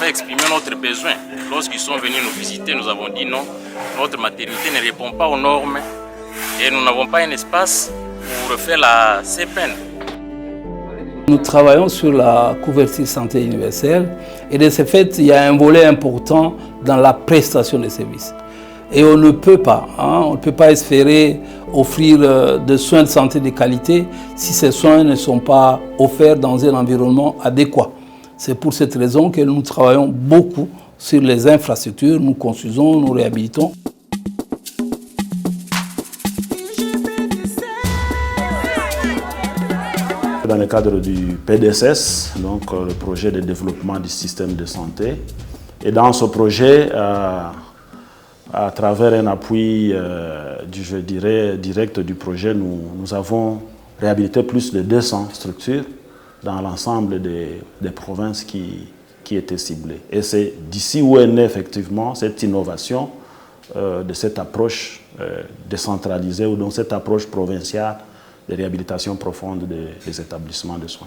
fait exprimer notre besoin. Lorsqu'ils sont venus nous visiter, nous avons dit non, notre maternité ne répond pas aux normes et nous n'avons pas un espace pour faire la CPN. Nous travaillons sur la couverture santé universelle et de ce fait, il y a un volet important dans la prestation des services. Et on ne peut pas espérer offrir des soins de santé de qualité si ces soins ne sont pas offerts dans un environnement adéquat. C'est pour cette raison que nous travaillons beaucoup sur les infrastructures, nous construisons, nous réhabilitons. Dans le cadre du PDSS, donc le projet de développement du système de santé, et dans ce projet, à travers un appui je dirais, direct du projet, nous avons réhabilité plus de 200 structures dans l'ensemble des provinces qui étaient ciblées. Et c'est d'ici où est née effectivement cette innovation de cette approche décentralisée ou donc cette approche provinciale de réhabilitation profonde des établissements de soins.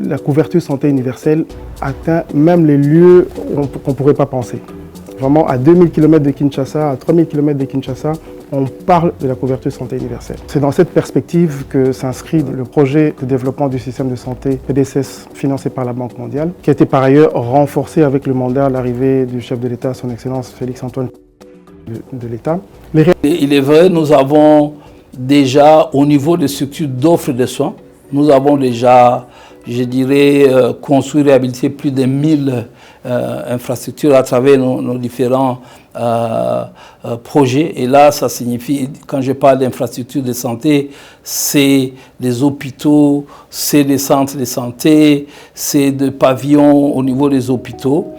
La couverture santé universelle atteint même les lieux qu'on ne pourrait pas penser. Vraiment, à 2000 km de Kinshasa, à 3000 km de Kinshasa, on parle de la couverture santé universelle. C'est dans cette perspective que s'inscrit le projet de développement du système de santé PDSS financé par la Banque mondiale, qui a été par ailleurs renforcé avec le mandat à l'arrivée du chef de l'État, son Excellence Félix-Antoine de l'État. Il est vrai, nous avons déjà, au niveau des structures d'offres de soins, nous avons déjà, je dirais, construit et réhabilité plus de 1000 infrastructures à travers nos différents projets. Et là, ça signifie, quand je parle d'infrastructures de santé, c'est des hôpitaux, c'est des centres de santé, c'est des pavillons au niveau des hôpitaux.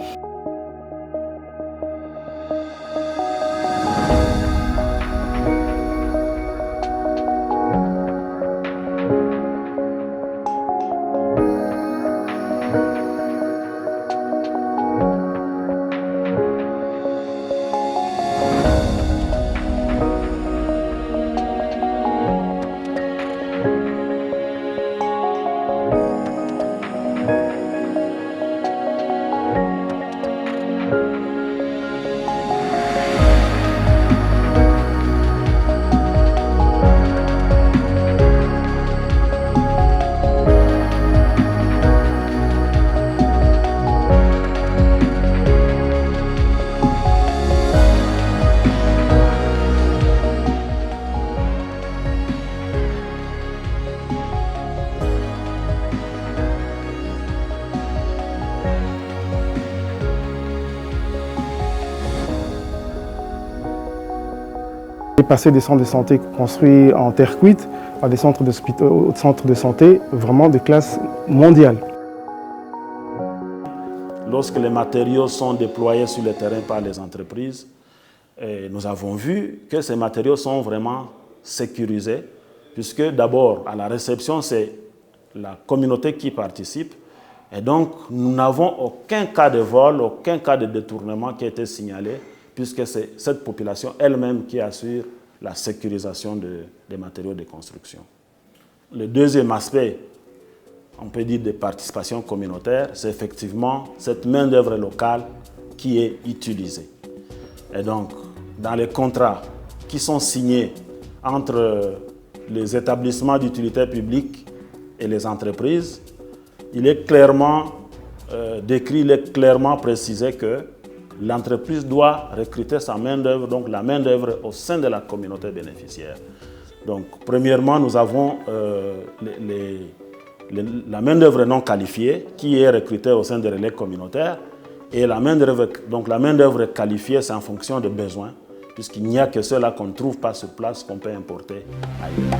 Passer des centres de santé construits en terre cuite à des centres de santé vraiment de classe mondiale. Lorsque les matériaux sont déployés sur le terrain par les entreprises, nous avons vu que ces matériaux sont vraiment sécurisés, puisque d'abord, à la réception, c'est la communauté qui participe. Et donc, nous n'avons aucun cas de vol, aucun cas de détournement qui a été signalé, puisque c'est cette population elle-même qui assure la sécurisation des matériaux de construction. Le deuxième aspect, on peut dire de participation communautaire, c'est effectivement cette main-d'œuvre locale qui est utilisée. Et donc, dans les contrats qui sont signés entre les établissements d'utilité publique et les entreprises, il est clairement décrit, il est clairement précisé que l'entreprise doit recruter sa main-d'œuvre, donc la main-d'œuvre au sein de la communauté bénéficiaire. Donc, premièrement, nous avons la main-d'œuvre non qualifiée qui est recrutée au sein des relais communautaires. Et la main-d'œuvre qualifiée, c'est en fonction des besoins, puisqu'il n'y a que ceux-là qu'on ne trouve pas sur place qu'on peut importer ailleurs.